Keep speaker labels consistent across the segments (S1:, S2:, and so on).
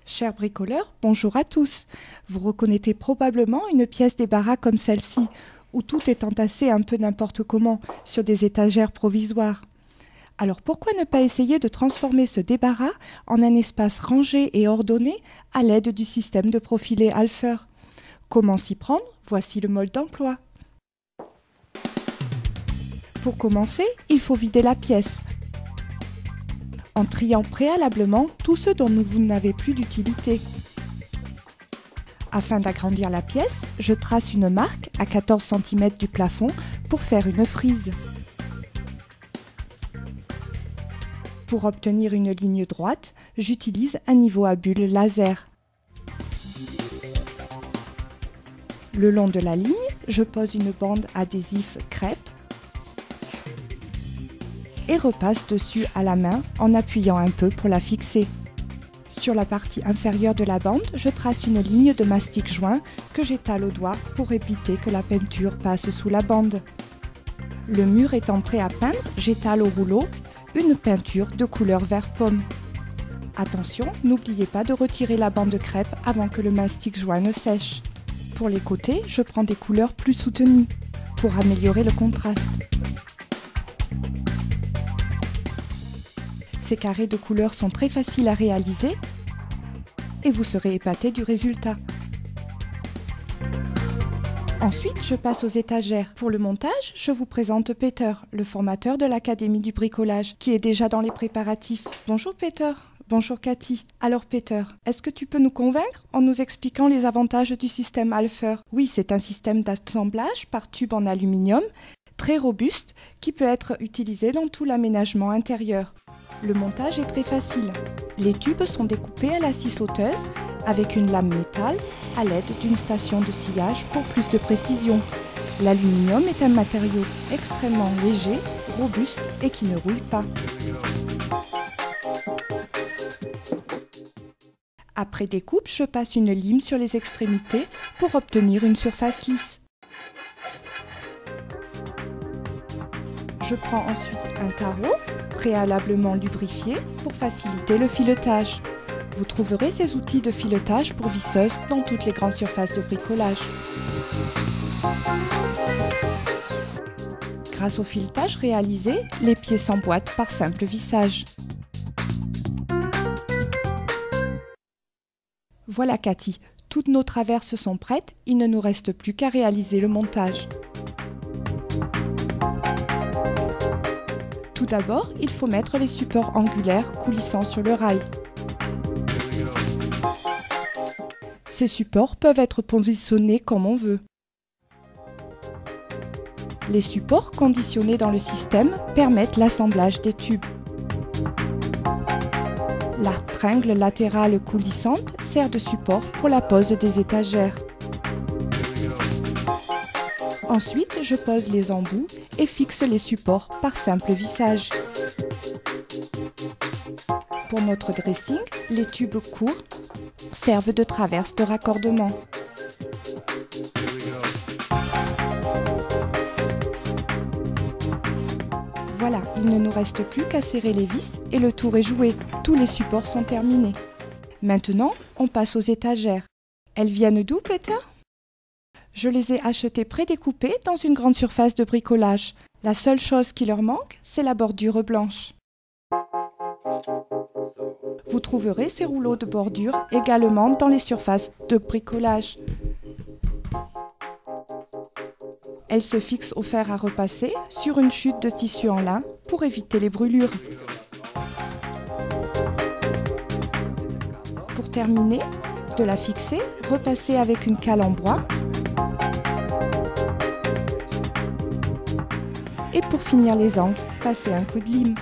S1: Chers bricoleurs, bonjour à tous. Vous reconnaissez probablement une pièce débarras comme celle-ci, où tout est entassé un peu n'importe comment, sur des étagères provisoires. Alors pourquoi ne pas essayer de transformer ce débarras en un espace rangé et ordonné à l'aide du système de profilé Alfer? Comment s'y prendre? Voici le mode d'emploi. Pour commencer, il faut vider la pièce, en triant préalablement tout ce dont vous n'avez plus d'utilité. Afin d'agrandir la pièce, je trace une marque à 14 cm du plafond pour faire une frise. Pour obtenir une ligne droite, j'utilise un niveau à bulles laser. Le long de la ligne, je pose une bande adhésif crêpe et repasse dessus à la main en appuyant un peu pour la fixer. Sur la partie inférieure de la bande, je trace une ligne de mastic joint que j'étale au doigt pour éviter que la peinture passe sous la bande. Le mur étant prêt à peindre, j'étale au rouleau une peinture de couleur vert pomme. Attention, n'oubliez pas de retirer la bande crêpe avant que le mastic joint ne sèche. Pour les côtés, je prends des couleurs plus soutenues pour améliorer le contraste. Ces carrés de couleurs sont très faciles à réaliser et vous serez épaté du résultat. Ensuite, je passe aux étagères. Pour le montage, je vous présente Peter, le formateur de l'Académie du bricolage, qui est déjà dans les préparatifs. Bonjour Peter. Bonjour Cathy. Alors Peter, est-ce que tu peux nous convaincre en nous expliquant les avantages du système Alfer? Oui, c'est un système d'assemblage par tube en aluminium, très robuste, qui peut être utilisé dans tout l'aménagement intérieur. Le montage est très facile. Les tubes sont découpés à la scie sauteuse avec une lame métal à l'aide d'une station de sciage pour plus de précision. L'aluminium est un matériau extrêmement léger, robuste et qui ne rouille pas. Après découpe, je passe une lime sur les extrémités pour obtenir une surface lisse. Je prends ensuite un tarot préalablement lubrifié pour faciliter le filetage. Vous trouverez ces outils de filetage pour visseuse dans toutes les grandes surfaces de bricolage. Grâce au filetage réalisé, les pieds s'emboîtent par simple vissage. Voilà Cathy, toutes nos traverses sont prêtes, il ne nous reste plus qu'à réaliser le montage. Tout d'abord, il faut mettre les supports angulaires coulissant sur le rail. Ces supports peuvent être positionnés comme on veut. Les supports conditionnés dans le système permettent l'assemblage des tubes. La tringle latérale coulissante sert de support pour la pose des étagères. Ensuite, je pose les embouts et fixe les supports par simple vissage. Pour notre dressing, les tubes courts servent de traverse de raccordement. Voilà, il ne nous reste plus qu'à serrer les vis et le tour est joué. Tous les supports sont terminés. Maintenant, on passe aux étagères. Elles viennent d'où, Peter ? Je les ai achetées prédécoupées dans une grande surface de bricolage. La seule chose qui leur manque, c'est la bordure blanche. Vous trouverez ces rouleaux de bordure également dans les surfaces de bricolage. Elles se fixent au fer à repasser sur une chute de tissu en lin pour éviter les brûlures. Pour terminer de la fixer, repassez avec une cale en bois. Et pour finir les angles, passez un coup de lime.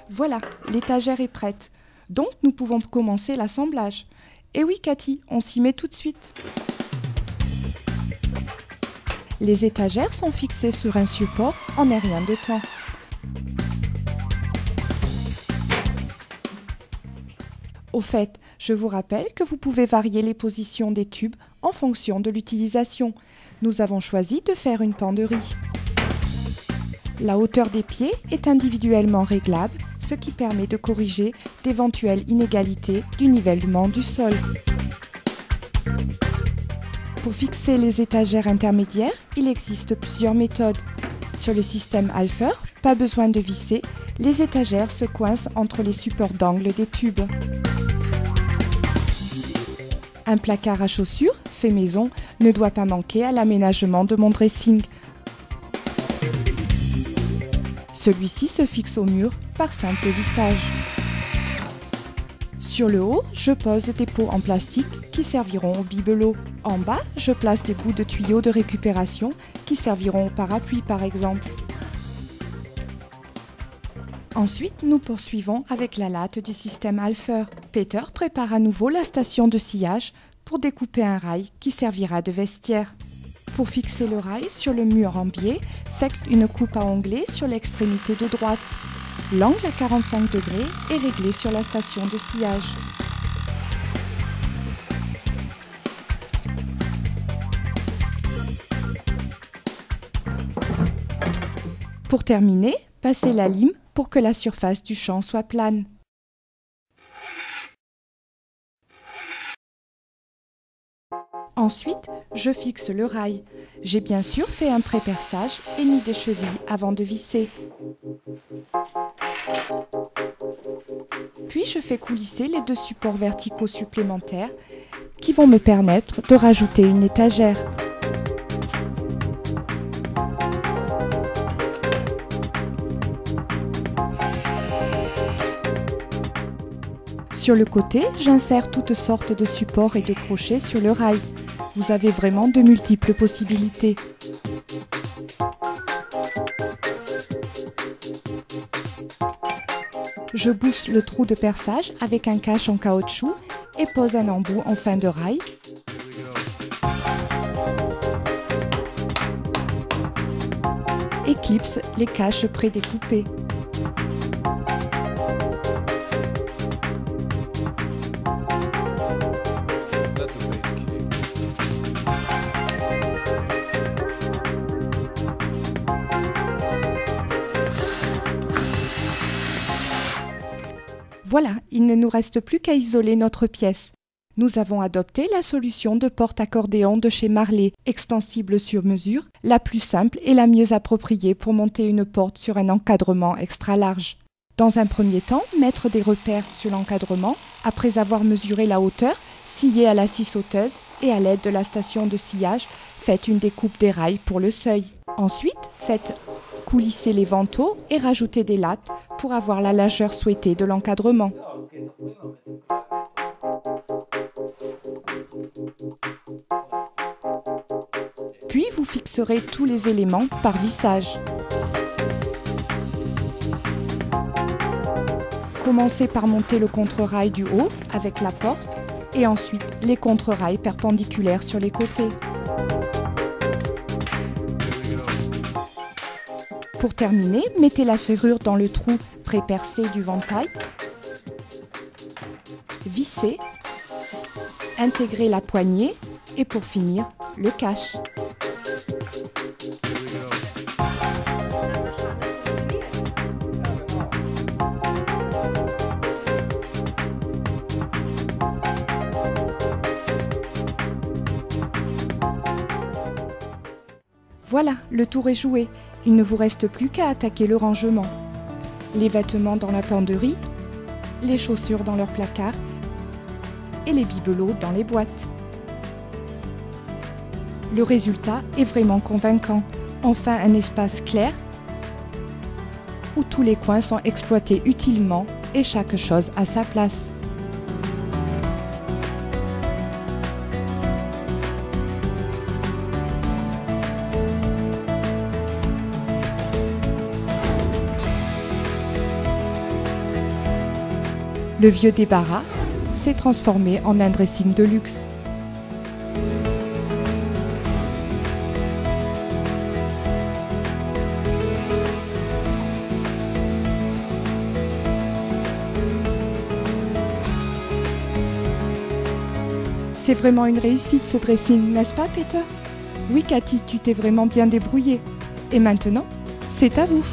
S1: Voilà, l'étagère est prête. Donc nous pouvons commencer l'assemblage. Et oui Cathy, on s'y met tout de suite. Les étagères sont fixées sur un support en un rien de temps. Au fait, je vous rappelle que vous pouvez varier les positions des tubes en fonction de l'utilisation. Nous avons choisi de faire une penderie. La hauteur des pieds est individuellement réglable ce qui permet de corriger d'éventuelles inégalités du nivellement du sol. Pour fixer les étagères intermédiaires, il existe plusieurs méthodes. Sur le système Alfer, pas besoin de visser, les étagères se coincent entre les supports d'angle des tubes. Un placard à chaussures, fait maison, ne doit pas manquer à l'aménagement de mon dressing. Celui-ci se fixe au mur par simple vissage. Sur le haut, je pose des pots en plastique qui serviront au bibelot. En bas, je place des bouts de tuyaux de récupération qui serviront au parapluie par exemple. Ensuite, nous poursuivons avec la latte du système Alfer. Peter prépare à nouveau la station de sciage pour découper un rail qui servira de vestiaire. Pour fixer le rail sur le mur en biais, faites une coupe à onglet sur l'extrémité de droite. L'angle à 45 degrés est réglé sur la station de sciage. Pour terminer, passez la lime pour que la surface du champ soit plane. Ensuite, je fixe le rail. J'ai bien sûr fait un pré-perçage et mis des chevilles avant de visser. Puis je fais coulisser les 2 supports verticaux supplémentaires qui vont me permettre de rajouter une étagère. Sur le côté, j'insère toutes sortes de supports et de crochets sur le rail. Vous avez vraiment de multiples possibilités. Je bousse le trou de perçage avec un cache en caoutchouc et pose un embout en fin de rail. Et clipse les caches prédécoupées. Voilà, il ne nous reste plus qu'à isoler notre pièce. Nous avons adopté la solution de porte-accordéon de chez Marley, extensible sur mesure, la plus simple et la mieux appropriée pour monter une porte sur un encadrement extra large. Dans un premier temps, mettre des repères sur l'encadrement, après avoir mesuré la hauteur, scier à la scie sauteuse et à l'aide de la station de sciage, faites une découpe des rails pour le seuil. Ensuite, faites coulisser les vantaux et rajoutez des lattes pour avoir la largeur souhaitée de l'encadrement. Puis vous fixerez tous les éléments par vissage. Commencez par monter le contre-rail du haut avec la porte et ensuite les contre-rails perpendiculaires sur les côtés. Pour terminer, mettez la serrure dans le trou pré-percé du ventail, vissez, intégrez la poignée et pour finir, le cache. Voilà, le tour est joué. Il ne vous reste plus qu'à attaquer le rangement. Les vêtements dans la penderie, les chaussures dans leur placard et les bibelots dans les boîtes. Le résultat est vraiment convaincant. Enfin un espace clair où tous les coins sont exploités utilement et chaque chose à sa place. Le vieux débarras s'est transformé en un dressing de luxe. C'est vraiment une réussite ce dressing, n'est-ce pas Peter? Oui Cathy, tu t'es vraiment bien débrouillée. Et maintenant, c'est à vous.